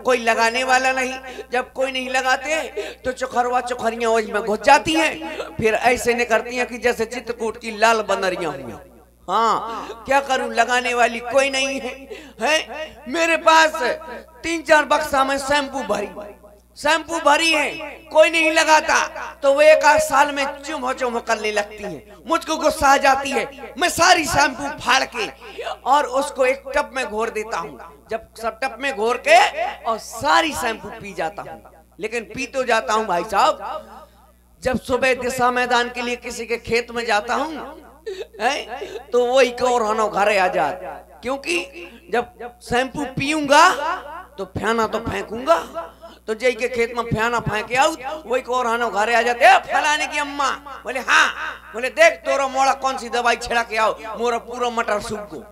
कोई लगाने वाला नहीं। जब कोई नहीं लगाते तो चोखरवा चोखरियां ओज में घुस जाती हैं, फिर ऐसे ने करती हैं कि जैसे चित्रकूट की लाल बनरियां हुई। हाँ, क्या करूं, लगाने वाली कोई नहीं है। मेरे पास 3-4 बक्सा में शैम्पू भरी है, कोई नहीं लगाता। तो वो एक आध साल में चुम करने लगती है। मुझको गुस्सा आ जाती है, मैं सारी शैम्पू फाड़ के और उसको एक टब में घोर देता हूँ। जब सब टब में घोर के और सारी शैम्पू पी जाता हूँ। लेकिन पी तो जाता हूँ भाई साहब, जब सुबह दिशा मैदान के लिए किसी के खेत में जाता हूँ तो वही कोरहानो घरे आ जाता, क्योंकि जब शैम्पू पीऊंगा तो फैना तो फेंकूंगा। तो जय के खेत में फैना फेंके आऊ, वही कोरहानो घरे आ जाते, फलाने की अम्मा। बोले हाँ, बोले देख तोरा मोड़ा कौन सी दवाई छिड़ा के आओ, मोरा पूरा मटर सूख गो।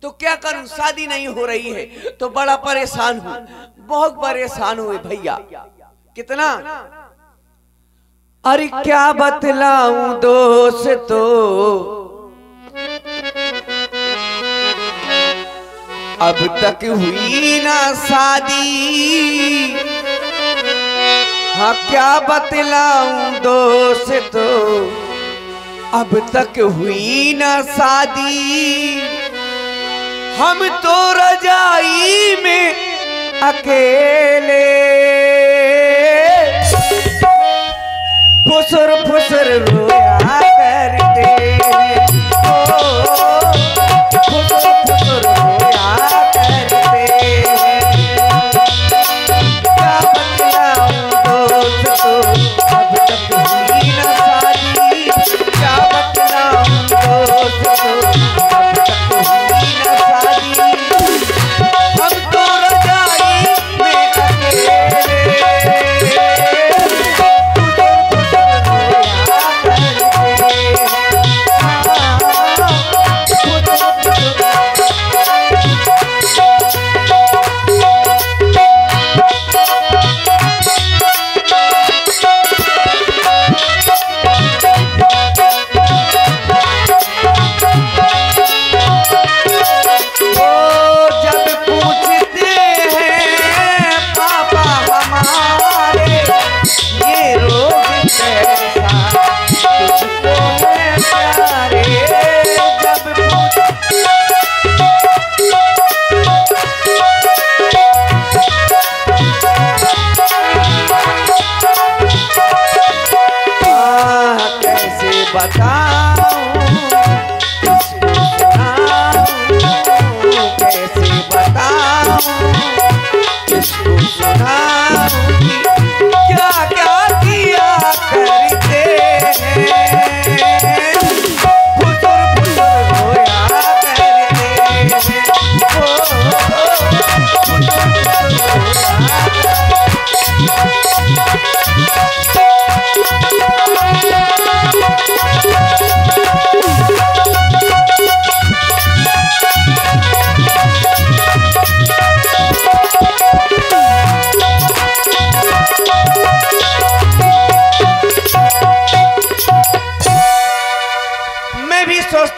तो क्या करूं, शादी नहीं हो रही है तो बड़ा परेशान हूं, बहुत परेशान हुए भैया। कितना, अरे क्या बतलाऊं दोस्तों, अब तक हुई ना शादी। हाँ क्या बतलाऊं दोस्तों, अब तक हुई ना शादी। हम तो रजाई में अकेले फुसुर फुसुर रोया करते हैं। फुसुर फुसुर रोया करते हैं। क्या बतलाऊं दोस्तों, अब तक हुई ना शादी। क्या बतलाऊं दोस्तों, अब तक हुई ना शादी। हम तो रजाई में अकेले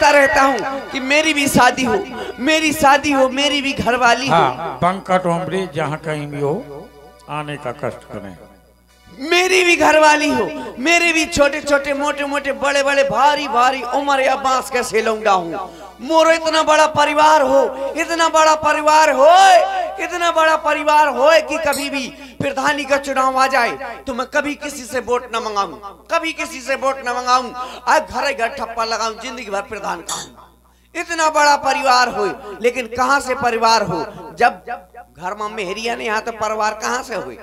रहता हूँ कि मेरी भी शादी हो, मेरी शादी हो, मेरी भी घरवाली हो। पंकज उम्र जहाँ कहीं भी हो आने का कष्ट करें। मेरी भी घरवाली हो, मेरे भी छोटे छोटे मोटे मोटे बड़े बड़े भारी भारी उम्र या बांस का सेलौंडा हूँ। मोरो इतना बड़ा परिवार हो, इतना बड़ा परिवार हो, इतना बड़ा परिवार हो कि कभी भी प्रधानी का चुनाव आ जाए तो मैं कभी किसी से वोट न मंगाऊं, कभी किसी से वोट न मंगाऊं। आज घर ठप्पा लगाऊं, जिंदगी भर प्रधान कहूं। इतना बड़ा परिवार हो, लेकिन कहां से परिवार हो जब घर में मेहरिया नहीं, यहाँ तो परिवार कहां से हुए।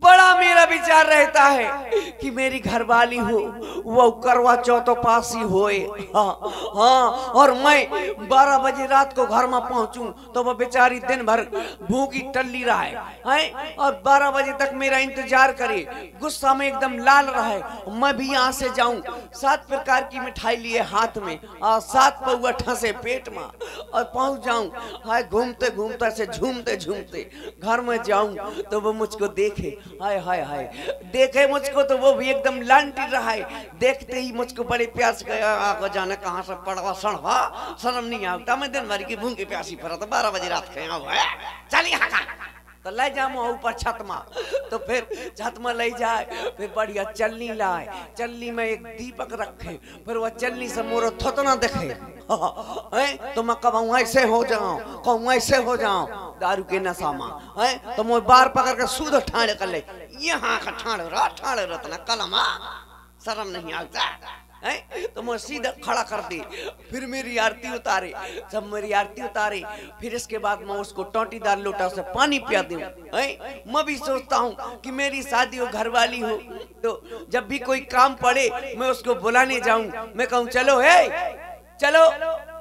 बड़ा मेरा विचार रहता है कि मेरी घरवाली हो, वो करवा चौथ पासी होए। हाँ, और मैं 12 बजे रात को घर में पहुंचूं तो वो बेचारी दिन भर भूखी टल्ली रहा है और 12 बजे तक मेरा इंतजार करे, गुस्सा में एकदम लाल रहे। मैं भी यहाँ से जाऊं, 7 प्रकार की मिठाई लिए हाथ में और 7 पौआ ठसे पेट में और पहुंच जाऊं। हाय घूमते घूमते से झूमते झूमते घर में जाऊं तो वो मुझको देखे हाय हाय हाय, देखे मुझको तो वो भी एकदम लांटी रहा है, देखते ही मुझको बड़े प्यास को जाने कहाँ से पड़वा सड़वा, शर्म नहीं आता, मैं दिन भर की भूखी प्यासी फिर 12 बजे रात के चल यहाँ तो ले जाऊँ ऊपर छत में, तो फिर छत में ले जाए, फिर बढ़िया चलनी लाए, चलनी में एक दीपक रखे, फिर वह चलनी से मोरो थोतना देखे तो मैं कहूँ ऐसे हो जाऊं, कहूँ ऐसे हो जाऊं दारू के नशा में, तो मैं बार पकड़ कर सूद ठाड़ कर ले, यहाँ का ठाड़ रतना कलमा, शर्म नहीं आता है, तो मैं सीधा खड़ा कर दी, फिर मेरी आरती उतारे, जब मेरी आरती उतारे फिर इसके बाद मैं उसको टोटीदार लोटा से पानी पिया दूं, मैं भी सोचता हूँ कि मेरी शादी हो, घरवाली हो, तो जब भी कोई काम पड़े मैं उसको बुलाने जाऊं, मैं कहूँ चलो चलो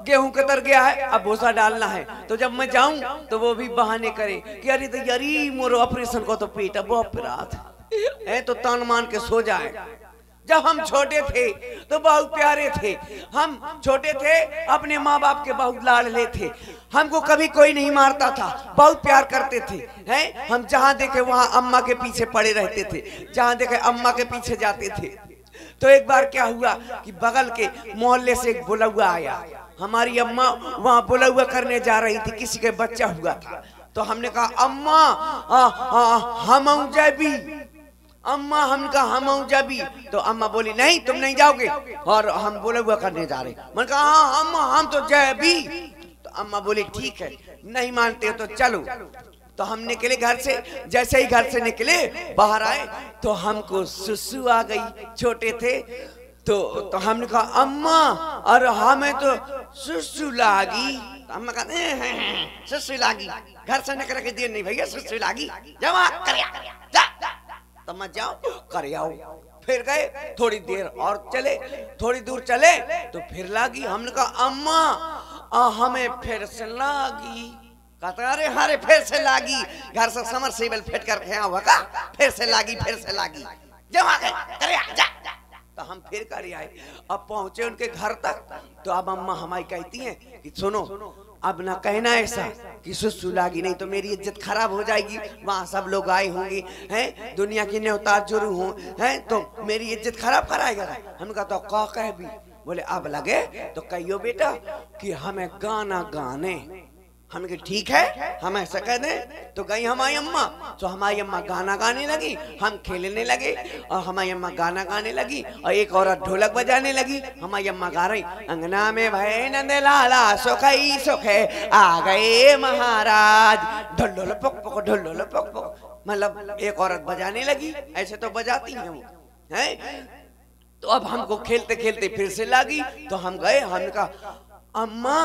गेहूं कतर गया है, अब भूसा डालना है, तो जब मैं जाऊं तो वो भी बहाने करे कि अरे तो यारी मोरो ऑपरेशन को तो पेट अब अपराध है, तो तान मान के सो जाए। जब हम छोटे थे तो बहुत प्यारे थे, हम छोटे थे अपने माँ बाप के बहुत लाडले थे, हमको कभी कोई नहीं मारता था, बहुत प्यार करते थे, हैं हम जहाँ देखे वहाँ अम्मा के पीछे पड़े रहते थे, जहाँ देखे अम्मा के पीछे जाते थे। तो एक बार क्या हुआ कि बगल के मोहल्ले से एक बुलौआ आया, हमारी अम्मा वहाँ बुलौआ करने जा रही थी, किसी के बच्चा हुआ था, तो हमने कहा अम्मा हम जाबी, अम्मा हम कहा हम जाबी, तो अम्मा बोली नहीं तुम नहीं जाओगे और हम बुलौआ करने जा रहे, मैंने कहा हाँ अम्मा हम तो जाबी, तो अम्मा बोली ठीक है नहीं मानते हो तो चलो। तो हम निकले घर से, जैसे ही घर से निकले बाहर आए तो हमको सुसु आ गई, छोटे थे तो हमने कहा अम्मा और हमें तो सुसु लागी, तो अम्मा कहते सुसु लागी, घर से निकल के देर नहीं भैया सुसु लागी, जमा जा, तो मैं जाओ कर आओ। फिर गए, थोड़ी देर और चले, थोड़ी दूर चले तो फिर लागी, हमने कहा अम्मा हमें फिर से लागी, कहता अरे हरे फिर से लागी, घर से समर सेबल फिट कर गया हुआ का, फिर से लागी जमा करे जा। तो हम फिर कर आए, अब पहुंचे उनके घर तक, तो अब अम्मा हमारी कहती हैं कि सुनो अब ना कहना ऐसा कि सुसु लागी, नहीं तो मेरी इज्जत खराब हो जाएगी, वहाँ सब लोग आए होंगे हैं, दुनिया की न्योतार जुरू हों हैं, तो मेरी इज्जत खराब कराएगा। हम कहा तो का कह भी, बोले अब लगे तो कहियो बेटा कि हमें गाना गाने, हम कहे ठीक है हम ऐसा कह दें, तो गई हमारी अम्मा, तो हमारी अम्मा गाना गाने लगी, हम खेलने लगे और हमारी अम्मा गाना गाने लगी और एक औरत ढोलक बजाने लगी, हमारी अम्मा गा रही अंगना में भय नंद लाला सुखई सुखे आ गए महाराज, ढोल पक पक ढोल पक पक, मतलब एक औरत बजाने लगी, ऐसे तो बजाती है वो हैं। तो अब हमको खेलते खेलते फिर से लगी, तो हम गए, हमने कहा अम्मा,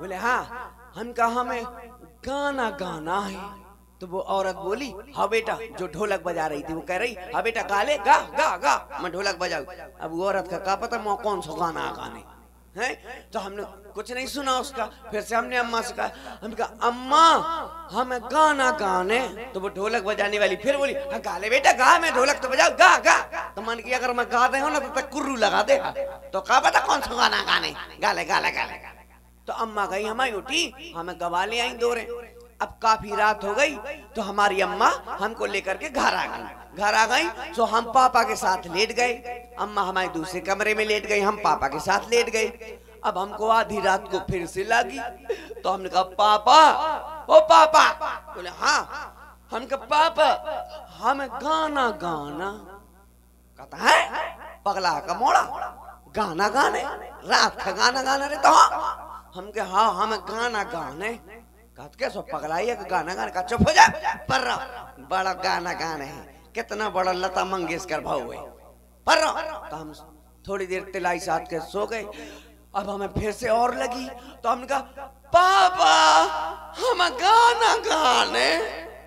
बोले हाँ, हम कहा हमें गाना गाना है, तो वो औरत बोली हाँ बेटा, जो ढोलक बजा रही थी वो कह रही हाँ बेटा गा ले, गा गा गा मैं ढोलक बजाऊं। अब वो औरत का क्या पता मैं कौन सा गाना गाने हैं, तो हमने कुछ नहीं सुना उसका, फिर से हमने अम्मा से कहा, हम कहा अम्मा हमें गाना गाने, तो वो ढोलक बजाने वाली फिर बोली हाँ गा ले बेटा गा, मैं ढोलक तो बजाऊ गा गा, तो मन किया अगर मैं गा दे हो ना तो तक कुर्रू लगा दे, तो क्या पता कौन सा गाना गाने, गा ले गा ले गा ले। तो अम्मा गई हमारी उठी, हमें गवा ले आई दौरे। अब काफी रात हो गई तो हमारी अम्मा हमको लेकर के घर आ गई, तो हम पापा के साथ लेट गए, अम्मा हमारे दूसरे कमरे में लेट गई, हम पापा के साथ लेट गए। अब हमको आधी रात को फिर से लगी, तो हमने कहा पापा ओ पापा, बोले हाँ, हम कहा पापा हमें गाना गाना, कहता है पगला का मोड़ा गाना गाने, रात का गाना गाना रे, तो हम के हाँ हमें गाना गाने, कहते कैसे पगलाई है गाना गाने का, चुप हो जा पर बड़ा गाना गाने है, कितना बड़ा लता मंगेशकर भाव है पर। तो हम थोड़ी देर तिलाई साथ के सो गए, अब हमें फिर से और लगी, तो हमने कहा पापा हम गाना गाने,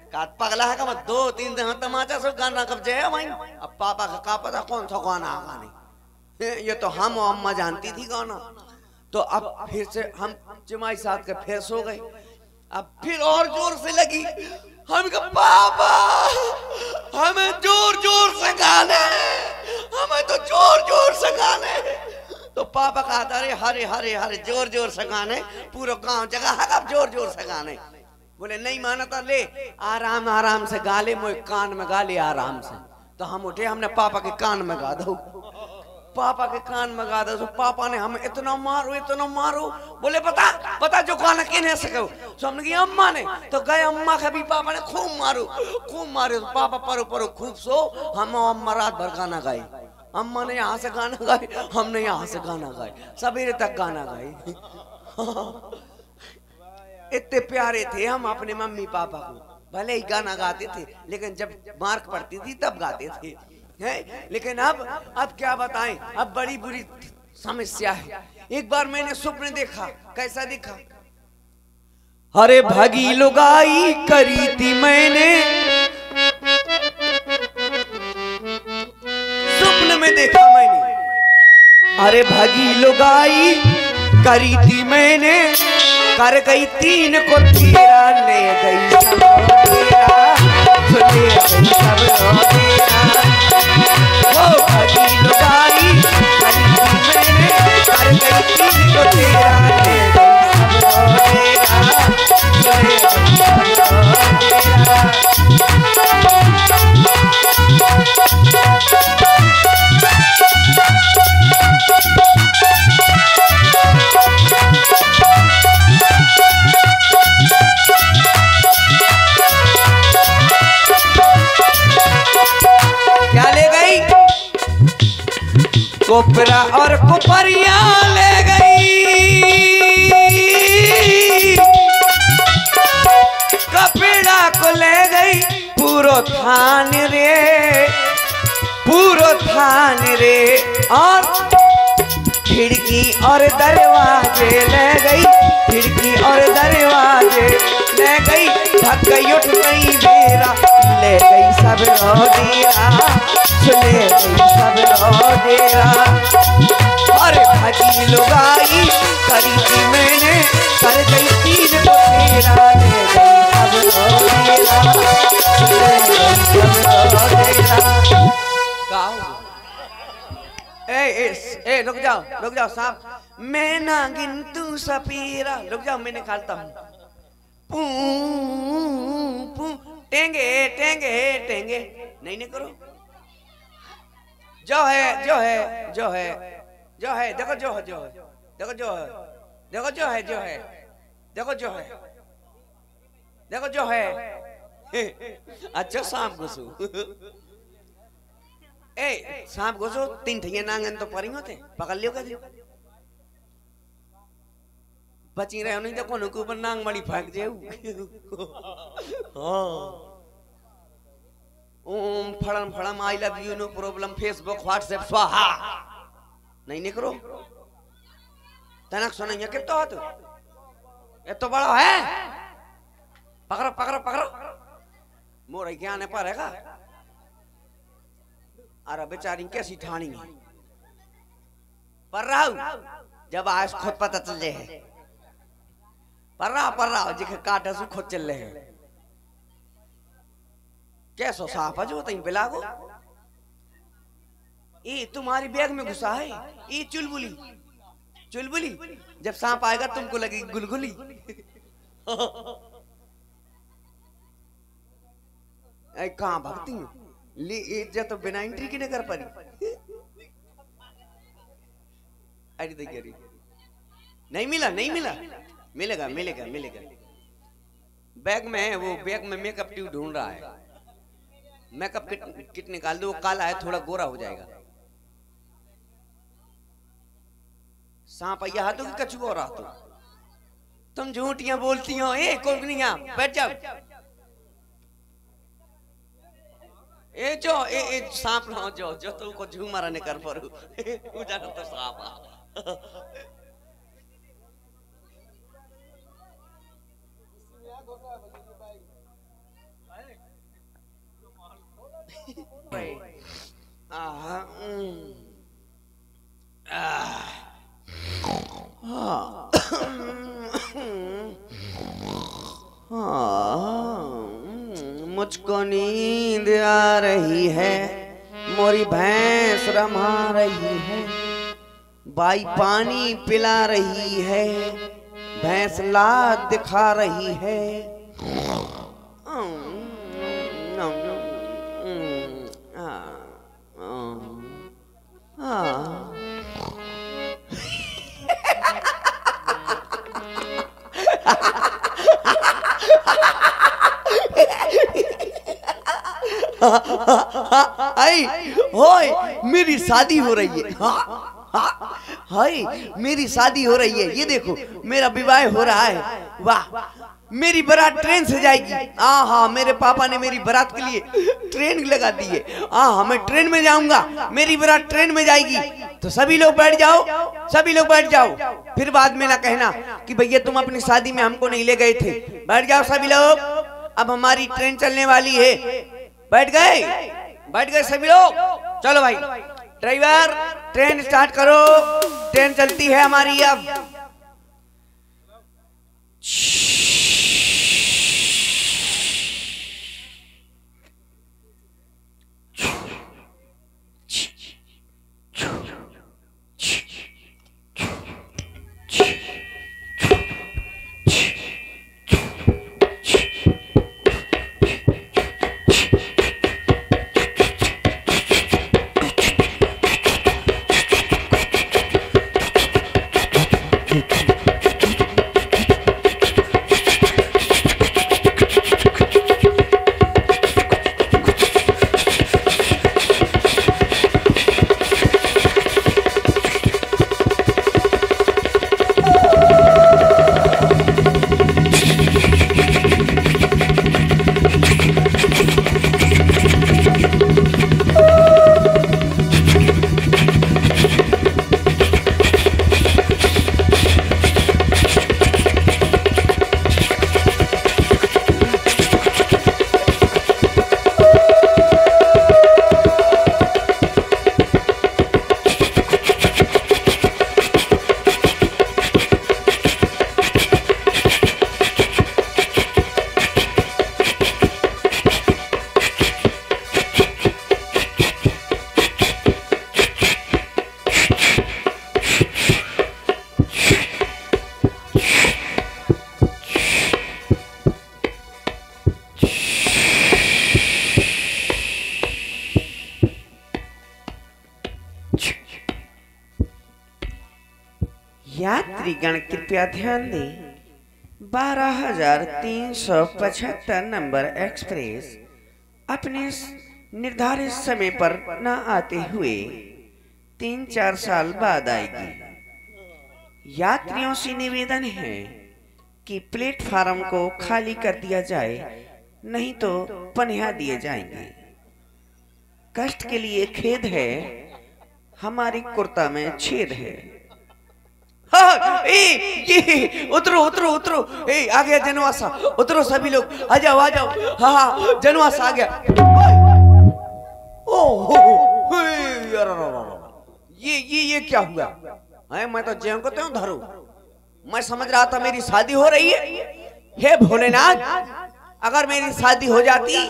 कहा पगला है का मैं 2-3 दिन तमाचा सब गाना कब जाए भाई, अब पापा का क्या पता कौन सा गाना गाने, ये तो हम और अम्मा जानती थी गाना। तो अब फिर से हम जमाई साथ के फिर सो गए, अब फिर और जोर से लगी, हम कहा पापा हमें जोर जोर से गाने, हमें तो जोर जोर से गाने, तो पापा कहता अरे हरे हरे हरे जोर जोर से गाने, पूरा गांव जगह है अब जोर जोर से गाने, बोले नहीं माना था, ले आराम आराम से गा ले, मोए कान में गा ले आराम से। तो हम उठे, हमने पापा के कान में गा दो, पापा के कान में गा दो। तो पापा ने हमें इतना मारो, बोले पता जो गाना किन्हें सको। तो हमने कहा अम्मा ने। तो गए अम्मा के भी पापा ने खूब मारो। तो पापा परो खूब सो, हम अम्मा रात भर गाना गाए। अम्मा ने यहाँ से गाना गाए, हमने यहाँ से गाना गाए, सवेरे तक गाना गाए। इतने प्यारे थे हम अपने मम्मी पापा को। भले ही गाना गाते थे, लेकिन जब मार्क पड़ती थी तब गाते थे, है? लेकिन अब क्या बताएं, अब बड़ी बुरी समस्या है। एक बार मैंने स्वप्न देखा। कैसा दिखा? अरे भागी लुगाई करी थी मैंने, स्वप्न में देखा मैंने। अरे भागी लुगाई करी थी मैंने, कर गई 3 को 13, ले गई सब तेरा, ले गई सब तेरा। वो भागी लुगाई करी थी मैंने, कर गई 3 को 13, ले गई सब तेरा, ले गई सब तेरा। क्या ले गई? कोपरा और कुपरिया ले गई, कपड़ा को ले गई पूरो थान रे, और खिड़की और दरवाजे ले गई, खिड़की और दरवाजे ले गई। थक गई उठ गई बेरा, ले गई सब रोडेरा, ले गई सब रोडेरा। अरे भागी लुगाई करी थी मैंने, कर गई 3 को 13, ले गई सब रोडेरा, ले गई सब रोडेरा। ए रुक जाओ साहब, मैं ना गिन तू सपीरा। रुक जाओ, मैं निकालता हूँ। पू पू टेंगे टेंगे टेंगे, नहीं करो। जो है देखो, जो है देखो, जो है अच्छा सांप घुसू। ए सांप घुसो, 3 ठिया नांगन तो परी होते, पकड़ लियो कर बची रहे नहीं तो कोनो के ऊपर नांग मड़ी फेंक जेऊ। ओम फड़म I love you, no problem, Facebook WhatsApp स्वाहा। नहीं निकरो तनक सुना कितना हो तू, ये तो बड़ा है। पकड़ो मोर क्या आने पर है। अरे बेचारी कैसी ठानी है पर राहु, जब आज खुद पता चले है पर रहा जिखे काटा सु खुद चल रहे हैं। कैसो साफ है जो तई बिलागो, ये तुम्हारी बैग में घुसा है, ये चुलबुली। जब सांप आएगा तुमको लगेगी गुलगुली। कहाँ भगती हूँ, ले इज्जत तो बिना एंट्री की नहीं कर पारी। अरे देखिए नहीं मिला, मिलेगा। बैग में है, वो बैग में मेकअप ट्यूब ढूंढ रहा है। मेकअप किट निकाल दो, वो काला है, थोड़ा गोरा हो जाएगा। सांप या हाथों की कछुआ और हाथों, तुम झूठियां बोलती हो। ए कोकनिया बैठ जाओ। ए जो ए सांप ना जो तुमको झूमरा ने कर परू पूजा कर तो सांप। मुझको नींद आ रही है, मोरी भैंस रमा रही है, बाई पानी पिला रही है, भैंस लाद दिखा रही है, आई होय मेरी शादी हो रही है। हाय मेरी शादी हो रही है, ये देखो मेरा विवाह हो रहा है। वाह मेरी बारात ट्रेन से जाएगी। हाँ मेरे पापा ने मेरी बारात के लिए ट्रेन लगा दी है। हाँ मैं ट्रेन में जाऊंगा, मेरी बारात ट्रेन में जाएगी। तो सभी लोग बैठ जाओ, सभी लोग बैठ जाओ। फिर बाद में ना कहना कि भैया तुम अपनी शादी में हमको नहीं ले गए थे। बैठ जाओ सभी लोग, अब हमारी ट्रेन चलने वाली है। बैठ गए सभी लोग। चलो भाई ड्राइवर ट्रेन स्टार्ट करो, ट्रेन चलती है हमारी अब। यात्रीगण कृपया ध्यान दें, 12,375 नंबर एक्सप्रेस अपने निर्धारित समय पर न आते हुए 3-4 साल बाद आएगी। यात्रियों से निवेदन है कि प्लेटफार्म को खाली कर दिया जाए, नहीं तो पनिया दिए जाएंगे। कष्ट के लिए खेद है, हमारी कुर्ता में छेद है। ये उतरो उतरो उतरो, आ गया जनवासा, उतरो सभी लोग, आ जाओ आ जाओ। हाँ जनवासा आ गया। ये क्या हुआ है? मैं तो जेम को त्यों धरू, मैं समझ रहा था मेरी शादी हो रही है। हे भोलेनाथ, अगर मेरी शादी हो जाती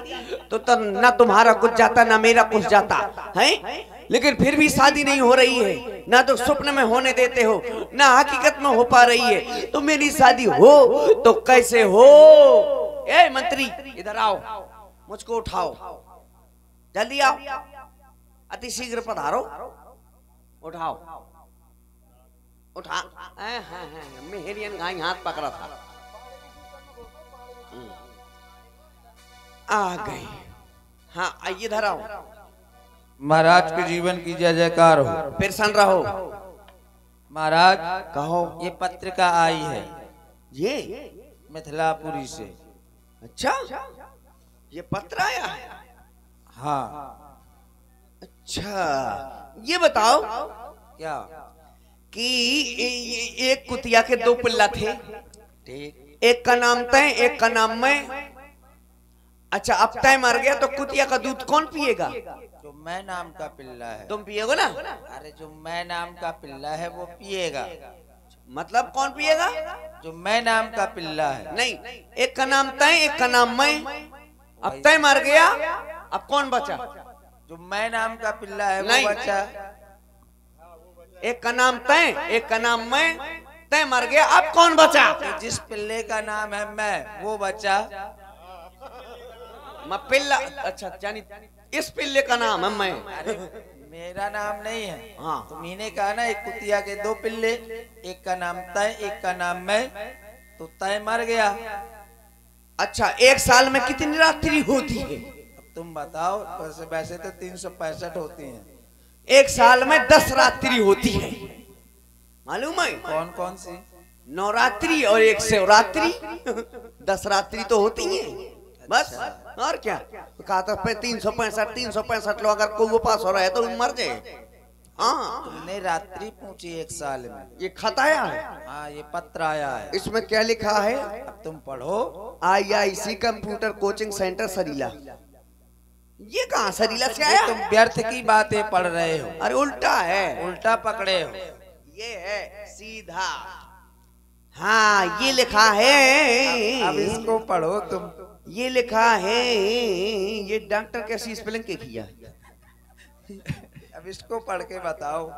तो ना तुम्हारा कुछ जाता ना मेरा कुछ जाता है, लेकिन फिर भी शादी नहीं हो रही है। ना तो स्वप्न में होने देते हो, ना हकीकत में हो पा रही है। तो मेरी शादी हो तो कैसे हो? ए मंत्री इधर आओ, मुझको उठाओ, जल्दी आओ, अति शीघ्र पधारो। उठाओ उठा। मेहरियन घाई हाथ पकड़ा था, आ गए। हाँ इधर आओ। महाराज के जीवन की जय जयकार हो। प्रसन्न रहो। महाराज कहो। ये पत्रिका आई है, ये मिथिलापुरी से। अच्छा ये पत्र आया है? हाँ। अच्छा ये बताओ क्या कि एक कुतिया के 2 पिल्ला थे, एक का नाम तय एक का नाम मैं। अच्छा अब तय मर गया तो कुतिया का दूध कौन पिएगा? जो मैं नाम का पिल्ला है। तुम पिएगो ना? अरे जो मैं नाम का पिल्ला है वो पिएगा। मतलब कौन पिएगा? जो मैं नाम का पिल्ला है। नहीं, एक का नाम तय एक का नाम मैं। अब तय मर गया, अब कौन बचा? जो मैं नाम का पिल्ला है वो नहीं। बचा। एक का नाम तय एक का नाम मैं। तय मर गया, अब कौन बचा? तो जिस पिल्ले का नाम है मैं, वो बचा। मैं पिल्ला, अच्छा जानी इस पिल्ले का नाम है मैं। अरे मेरा नाम नहीं है। हाँ। तुम्ही कहा ना एक कुतिया के दो पिल्ले, एक का नाम तय, एक का नाम मैं, तो तय मर गया। अच्छा, एक साल में कितनी रात्रि होती है? अब तुम बताओ। वैसे तो 365 होती हैं। एक साल में 10 रात्रि होती है, मालूम है? कौन कौन सी? नवरात्रि और एक शिवरात्रि। 10 रात्रि तो होती है बस, और क्या? तो कहा था 365 लोग अगर कोई पास हो रहा है तो मर जाए। हाँ, तुमने रात्रि पूछी एक साल में। ये खत आया है। हाँ, ये पत्र आया है। इसमें क्या लिखा है? अब तुम पढ़ो। IIC computer coaching centre Sarila. ये कहाँ सरीला से आया? तुम व्यर्थ की बातें पढ़ रहे हो। अरे उल्टा है, उल्टा पकड़े हो। ये है सीधा। हाँ, ये लिखा है। अब इसको पढ़ो तुम। ये लिखा है, ये डॉक्टर कैसी स्पेलिंग के किया? अब इसको पढ़ के बताओ।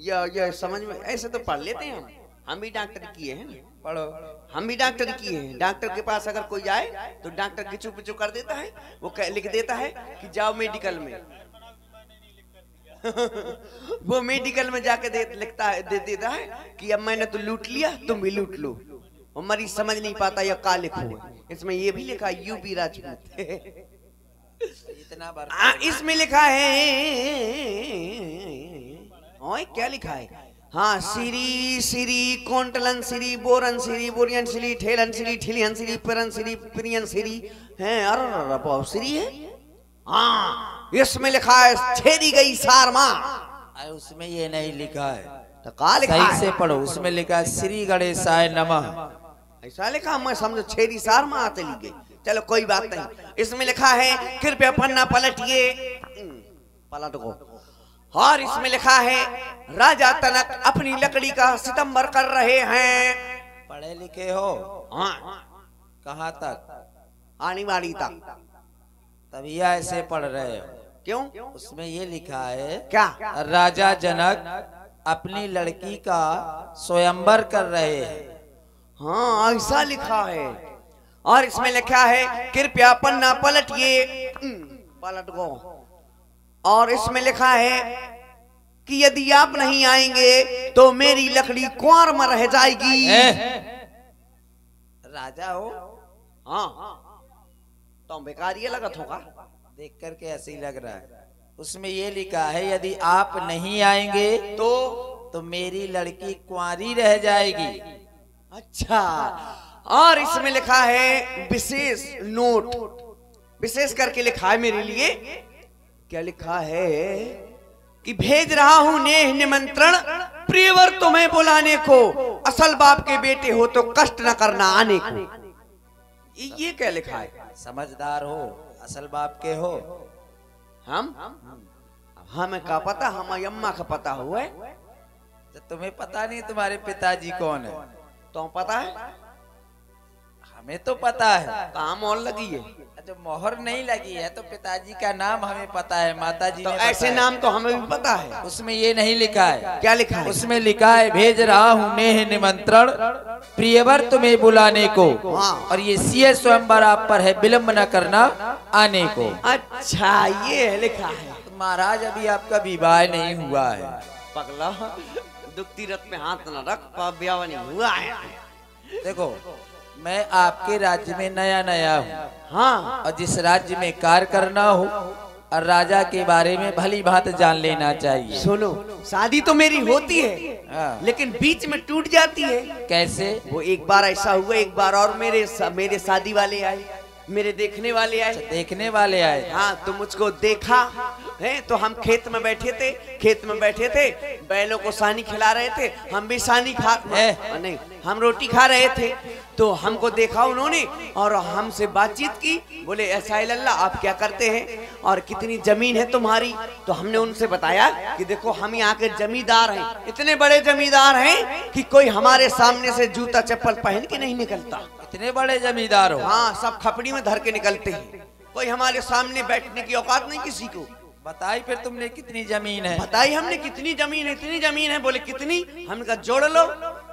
ये समझ में, ऐसे तो पढ़ लेते हैं हम भी डॉक्टर किए हैं। पढ़ो। हम भी डॉक्टर किए हैं। डॉक्टर के पास अगर कोई जाए तो डॉक्टर गिचू पिचू कर देता है, वो लिख देता है कि जाओ मेडिकल में। वो मेडिकल में जाके लिखता है, दे देता है कि अब मैंने तो लूट लिया, तुम भी लूट लो। और मरीज समझ नहीं पाता यह का लिखो है। इसमें ये भी लिखा यूपी राजपूत। इतना बार इसमें लिखा है, ओए क्या लिखा है? हाँ, सिरी सिरी कोंटलन सिरी बोरन सिरी बोरियन सिरी ठेलन सिरी ठिलियन सिरी परन सिरी प्रियन सिरी है। अरे सिरी है। हाँ, इसमें लिखा है छेदी गई सारमा। अरे उसमें ये नहीं लिखा है, तो का लिखा सही है? से पढ़ो। उसमें लिखा है श्री गणेशाय नमः। ऐसा लिखा? मैं समझो छेदी सारमा आते लिखे। चलो कोई बात नहीं। इसमें लिखा है कृपया पन्ना पलटिए, पलट को। और इसमें लिखा है राजा तनक अपनी लकड़ी का सितंबर कर रहे हैं। पढ़े लिखे हो? हाँ, कहाँ तक? आनी बाड़ी तक। तभी ऐसे पढ़ रहे हो। क्यों? उसमें ये लिखा है क्या? राजा जनक अपनी लड़की का स्वयंवर कर रहे हैं। हाँ, ऐसा लिखा है। और इसमें लिखा है कृपया पन्ना पलटिए, पलट गो। और इसमें लिखा है कि यदि आप नहीं आएंगे तो मेरी लकड़ी कुंवर में रह जाएगी। राजा हो? हाँ, तो बेकार ये लगत होगा। देख करके ऐसे ही लग रहा है। उसमें ये लिखा है यदि आप नहीं आएंगे तो मेरी लड़की कुंवारी रह जाएगी। अच्छा, और इसमें लिखा है विशेष नोट, विशेष करके लिखा है मेरे लिए। क्या लिखा है कि भेज रहा हूं नेह निमंत्रण प्रियवर तुम्हें बुलाने को, असल बाप के बेटे हो तो कष्ट न करना आने को। ये क्या लिखा है? समझदार हो, असल बाप के हो। हमें का पता? हम अम्मा का पता हुआ है। तो तुम्हें पता नहीं तुम्हारे पिताजी कौन है? तो पता है? हमें तो पता है। कहाँ मोहर लगी है? अच्छा, मोहर नहीं लगी है तो पिताजी का नाम हमें पता है, माताजी तो ने ऐसे नाम तो हमें भी पता है। उसमें ये नहीं लिखा है। क्या लिखा है? उसमें लिखा है भेज रहा हूँ नेह निमंत्रण प्रियवर तुम्हें बुलाने को। हाँ। और ये सीए स्वयंवर आप पर है, विलम्ब न करना आने को। अच्छा, ये लिखा है। तो महाराज अभी आपका विवाह नहीं हुआ है। पगला, दुखती रथ में हाथ न रख, ब्याह नहीं हुआ है। देखो, मैं आपके राज्य में नया नया हूँ। हाँ, और जिस राज्य में कार्य करना हो और राजा के बारे में भली भांति जान लेना चाहिए। सुनो, शादी तो मेरी होती है, हाँ। लेकिन बीच में टूट जाती है। कैसे? वो एक बार ऐसा हुआ, एक बार और मेरे शादी वाले आए, मेरे देखने वाले आए। देखने वाले आए? हाँ, तो मुझको देखा है तो हम खेत में बैठे थे, बैलों को सानी खिला रहे थे, हम भी सानी नहीं, हम रोटी खा रहे थे। तो हमको देखा उन्होंने और हमसे बातचीत की। बोले ऐसा लल्ला आप क्या करते हैं और कितनी जमीन है तुम्हारी? तो हमने उनसे बताया कि देखो हम यहाँ के जमींदार हैं, इतने बड़े जमींदार हैं कि कोई हमारे सामने से जूता चप्पल पहन के नहीं निकलता। इतने बड़े जमींदार हो? हाँ, सब खपड़ी में धर के निकलते हैं, कोई हमारे सामने बैठने की औकात नहीं किसी को। बताई फिर तुमने कितनी जमीन है? बताई हमने कितनी जमीन है, इतनी जमीन है। बोले कितनी? हमने कहा जोड़ लो।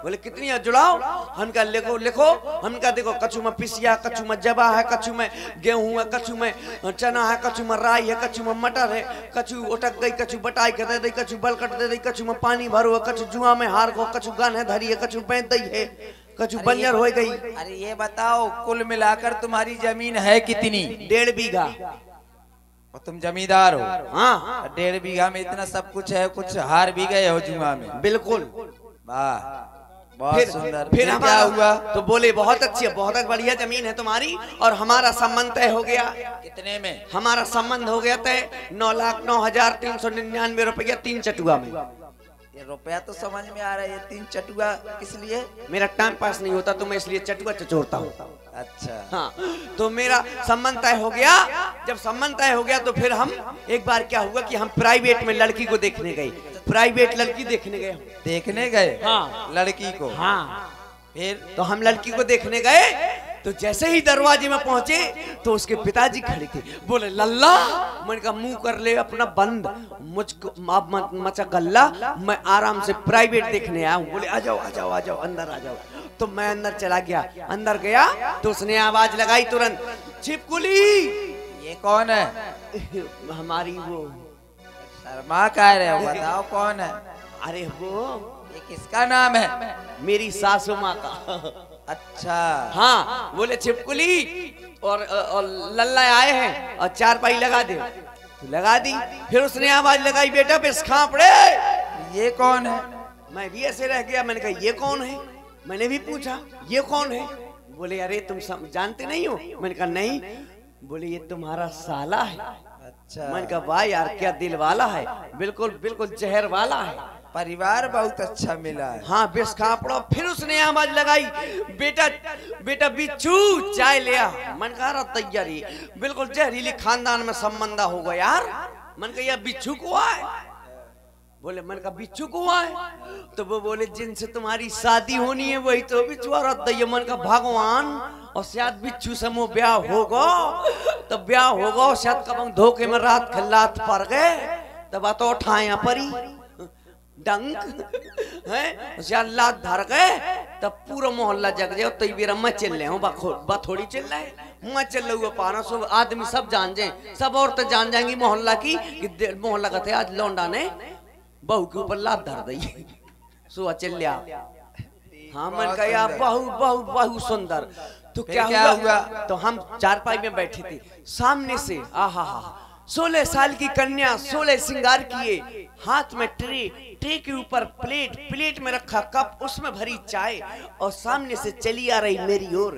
बोले कितनी है जुड़ाओ? हमका लिखो लिखो। हमका देखो कछु में पिसिया, कछु में जबा है, कछु में गेहूं है, कछु में चना है, कछु में राई है, कछु में मटर है, कछु उटक गई, कछु बटाई कर दे दी, कछु बलकट दे दी, कछु में पानी भरो, कछु जुआ में हार को, कछु गन है धरी है, कछु पैंत दई है, कछु बंजर हो गई। अरे ये बताओ कुल मिलाकर तुम्हारी जमीन है कितनी? 1.5 बीघा। और तुम जमींदार हो? हाँ। 1.5 बीघा में इतना सब कुछ है, कुछ हार भी गए हो जुआ में? बिल्कुल। वाह, बहुत सुंदर। फिर क्या हुआ? तो बोले बहुत अच्छी है, बहुत बढ़िया जमीन है तुम्हारी और हमारा संबंध तय हो गया। कितने में? हमारा संबंध हो गया तय 9,09,399 रुपया 3 चटुआ में। ये रुपया तो समझ में आ रहा है, ये 3 चटुआ किस लिए? मेरा टाइम पास नहीं होता तो मैं इसलिए चटुआ चचोड़ता हूँ। अच्छा। हाँ, तो मेरा संबंध तय हो गया। जब संबंध तय हो गया तो फिर हम एक बार क्या हुआ कि हम प्राइवेट में लड़की को देखने गए। प्राइवेट लड़की देखने गए। देखने गए? हाँ। लड़की को? हाँ। फिर तो हम लड़की को देखने गए तो जैसे ही दरवाजे में पहुंचे तो उसके पिताजी खड़े थे। बोले लल्ला, मैंने कहा मुंह कर ले अपना बंद, मुझको आप मचा गल्ला, मैं आराम से प्राइवेट देखने आया हूँ। बोले आ जाओ आ जाओ आ जाओ, अंदर आ जाओ। तो मैं अंदर चला गया। अंदर गया तो उसने आवाज लगाई तुरंत, छिपकुली। ये कौन है? हमारी वो शर्मा कह रहे हो, बताओ कौन है? अरे वो ये किसका नाम है? मेरी सासू माँ का। अच्छा। हाँ, बोले छिपकुली और लल्ला आए हैं और 4 पाई लगा दे। तो लगा दी। फिर उसने आवाज लगाई, बेटा बिस्खा पड़े। ये कौन है? मैं भी ऐसे रह गया। मैंने कहा ये कौन है? मैंने भी पूछा ये कौन है? बोले अरे तुम जानते नहीं हो? मैंने कहा नहीं। बोले ये तुम्हारा साला है। अच्छा। मैंने कहा वाह यार क्या दिल वाला है, बिल्कुल बिल्कुल जहर वाला है। परिवार बहुत अच्छा मिला है। हाँ, बेस खापड़ो। फिर उसने आवाज लगाई, बेटा बेटा बिच्छू चाय ले आ। मन कहा तैयारी, बिल्कुल जहरीली खानदान में संबंध होगा यार। मन कहा यार बिच्छू को आए। बोले मन का बिच्छू को आए। तो वो बोले जिनसे तुम्हारी शादी होनी है वही तो बिछुआरा दैया। मन का भगवान, और शायद बिच्छू से मुँह ब्याह होगा तो ब्याह होगा, शायद कब धोखे में रात खल्लात पर गए तब तो उठाया परी डंक है लात धर गए तब पूरा मोहल्ला जग जाओ। तो बेरा मैं चल रहे हूँ, थोड़ी चल रहा है, मैं चल रहा हूँ। 500 आदमी सब जान जाए, सब औरतें जान जाएंगी मोहल्ला की कि मोहल्ला का थे आज लौंडा ने बहू के ऊपर लात धर दी। सुबह चल लिया। हाँ, मन का यार बहु बहु बहु सुंदर। तो क्या हुआ? तो हम 4 पाई में बैठे थे। सामने से आहा 16 साल की कन्या 16 श्रृंगार किए, हाथ में ट्रे के ऊपर प्लेट में रखा कप, उसमें भरी चाय और सामने से चली आ रही मेरी ओर।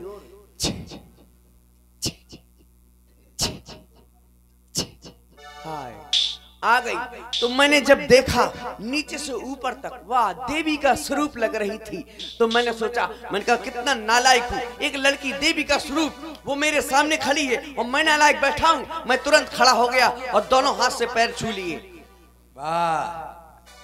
आ गई तो मैंने जब देखा नीचे से ऊपर तक, वाह देवी का स्वरूप लग रही थी। तो मैंने सोचा, मैंने कहा कितना नालायक हूँ, एक लड़की देवी का स्वरूप वो मेरे सामने खड़ी है और मैं नालायक बैठा हूँ। मैं तुरंत खड़ा हो गया और दोनों हाथ से पैर छू लिए। वाह,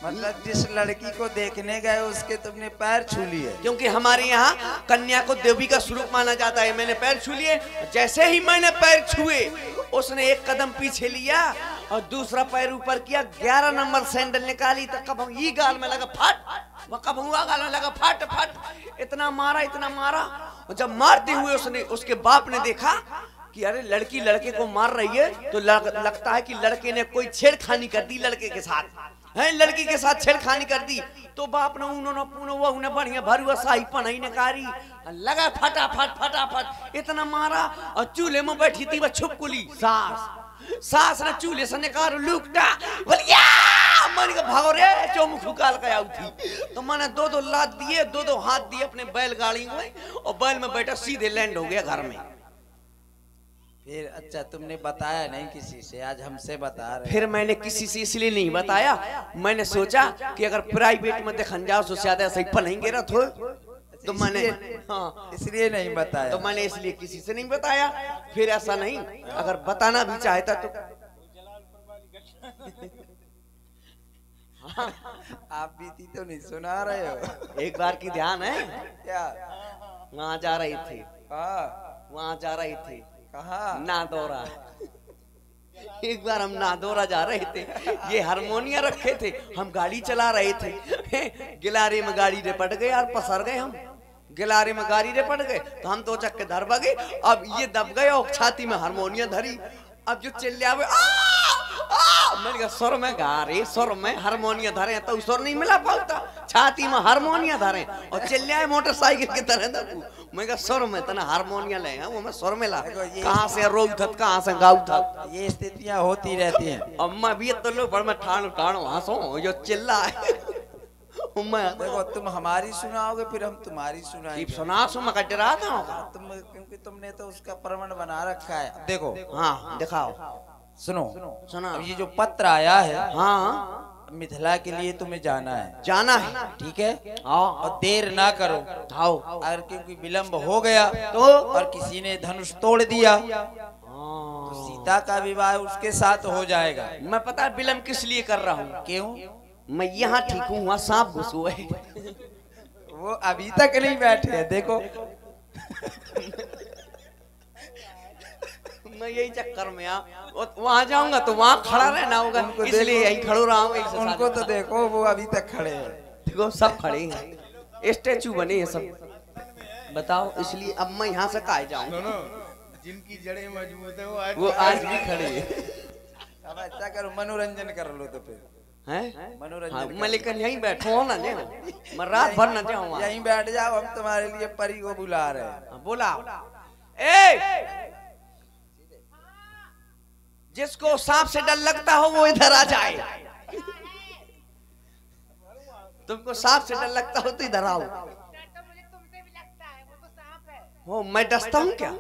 मतलब जिस लड़की को देखने गए उसके तुमने पैर छू लिए? क्योंकि हमारे यहाँ कन्या को देवी का स्वरूप माना जाता है। मैंने पैर छू लिए। जैसे ही मैंने पैर छुए उसने एक कदम पीछे लिया और दूसरा पैर ऊपर किया। 11 नंबर सैंडल निकाली तो कब ये गाल में लगा फट, कब हुआ गाल में लगा फट फट। इतना मारा। और जब मारते हुए उसने उसके बाप ने देखा कि अरे लड़की लड़के को मार रही है तो लगता है कि लड़के ने कोई छेड़खानी कर दी लड़के के साथ है, लड़की के साथ छेड़खानी कर दी। तो बाप ने उन्होंने बढ़िया भरुआ शाही पनाई ने कारी लगा फटाफट इतना मारा। और चूल्हे में बैठी थी वह छुपकुली सास ने चूल्हे से निकाल लुकटा बोलिया मन का भागो रे चौमुख काल का आउ थी। तो मैंने 2 लात दिए, 2 हाथ दिए अपने बैलगाड़ी में और बैल में बैठा सीधे लैंड हो गया घर में। फिर अच्छा तुमने बताया नहीं किसी से, आज हमसे बता रहे? फिर मैंने किसी से इसलिए नहीं बताया, मैंने सोचा कि अगर प्राइवेट में देखन जाओ तो ज्यादा सही पढ़ेंगे ना तो मैंने इसलिए नहीं बताया। तो मैंने इसलिए किसी से नहीं बताया। फिर ऐसा नहीं, अगर बताना भी चाहता तो आप बीती तो नहीं सुना रहे हो? एक बार की ध्यान है क्या? वहां जा रही थी, वहां जा रही थी कहाँ? नादौरा। एक बार हम नादौरा जा रहे थे, ये हारमोनिया रखे थे, हम गाड़ी चला रहे थे। गिलारे में गाड़ी रिपट गए यार, पसर गए हम। गिलारे में गाड़ी रिपट गए तो हम दो चक्के धर बगे। अब ये दब गए और छाती में हारमोनियम धरी। अब जो चिल्लावे मैंने कहा सुर में गा रहे, सुर में हारमोनियम धरे तो सुर नहीं मिला पाता, छाती में हारमोनियम धरे और चिल्लाए मोटरसाइकिल की तरह। मैं कहा सुर में तना हारमोनियम ले वो मैं सुर में ला, कहाँ से रोऊ था कहाँ से गाऊ था। ये स्थितियां होती रहती हैं। अब मैं भी तो लो पर मैं ठाणो ठाणो हंसो जो चिल्ला है। देखो तुम हमारी सुनाओगे फिर हम तुम्हारी सुनाएंगे। सुना सो मैं डरा था तुम, क्योंकि तुमने तो उसका प्रमाण बना रखा है। देखो हाँ दिखाओ, सुनो सुना। अब ये जो पत्र आया है, हाँ मिथिला के लिए तुम्हें जाना है, जाना है, ठीक है। हाँ और देर ना करो, आओ। अगर क्योंकि विलंब हो गया तो और किसी ने धनुष तोड़ दिया तो सीता का विवाह उसके साथ हो जाएगा। मैं पता है विलम्ब किस लिए कर रहा हूँ। क्यों? मैं यहाँ ठीक हूँ, वहाँ सांप घुस हुआ है। वो अभी तक नहीं बैठे हैं, देखो। मैं यही चक्कर में वहाँ जाऊंगा तो वहाँ खड़ा रहना होगा, इसलिए यही खड़ो रहा हूँ। उनको तो देखो वो अभी तक खड़े हैं, देखो सब खड़े हैं, स्टैचू बने हैं सब। बताओ इसलिए अब मैं यहाँ से कहाँ जाऊँ। जिनकी जड़ें मजबूत है वो आज भी खड़े हैं। अब अच्छा करो, मनोरंजन कर लो तो फिर हैं मनोरंजन। हाँ, मैं लेकिन यहीं बैठो हो ना, मैं रात भर न जाऊँ। यहीं बैठ जाओ, हम तुम्हारे लिए परी को बुला रहे हैं। बोला ए जिसको सांप से डर लगता हो वो इधर आ जाए। तुमको सांप से डर लगता हो तो इधर आओ। हो मैं डसता हूँ क्या?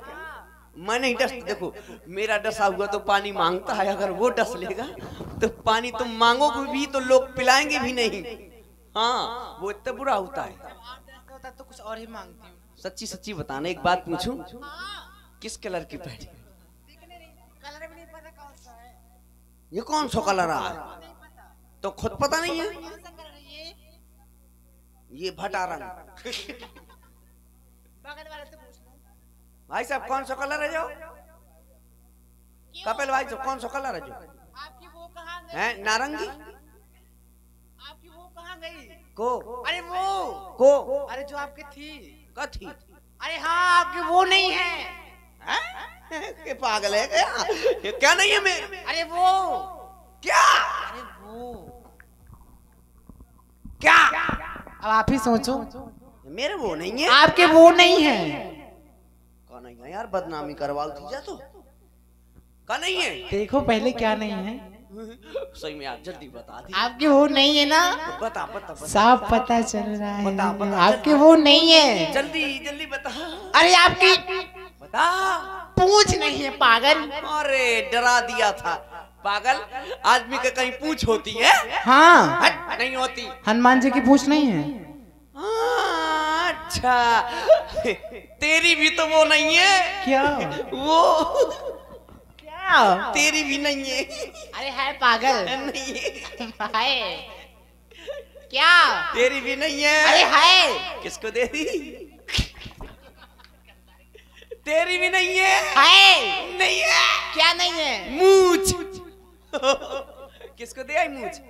मैं नहीं डसता। देखो मेरा डसा हुआ तो पानी मांगता है, अगर वो डस लेगा तो पानी तुम मांगोगे भी तो लोग पिलाएंगे भी नहीं। हाँ वो इतना बुरा होता है। तो कुछ और ही मांगती हूँ। सच्ची सच्ची बताना, एक बात पूछूं, किस कलर की पहनी? कलर भी नहीं पता कौन सा है। ये कौन सा कलर आ है? तो खुद पता नहीं है। कौन सा कलर है ये? ये भटा रंग। बगल वाले से पूछ लो। भाई साहब कौन सा कलर है जो? कपिल भाई साहब कौन सा कलर है जो? आपकी वो कहाँ गई? है नारंगी आपकी वो कहाँ गई? को अरे वो को अरे जो आपकी थी। कथी? अरे हाँ आपकी वो नहीं है। के पागल है क्या? ये क्या नहीं है मैं? अरे वो क्या? अरे वो क्या? अब आप ही सोचो। मेरे वो नहीं है। आपके वो नहीं है। कौन नहीं है यार? बदनामी करवाओ थी जा तो। कौन नहीं है? देखो पहले क्या नहीं है। सही में आप जल्दी बता दी। आपके वो नहीं है ना? बता बता बता साफ पता चल रहा है। बता, बता, आपके वो नहीं है। जल्दी जल्दी बता। अरे आपकी बता। पूछ नहीं है पागल। अरे डरा दिया था पागल। आदमी के कहीं पूछ होती है? हाँ हट, नहीं होती। हनुमान जी की पूछ नहीं है। अच्छा तेरी भी तो वो नहीं है क्या? वो क्या? तेरी भी नहीं है। अरे है पागल। नहीं है। है क्या? तेरी भी नहीं है। अरे है। किसको दे दी? तेरी भी नहीं है। है नहीं है। क्या नहीं है? मूछ। किसको दे आई मूछ?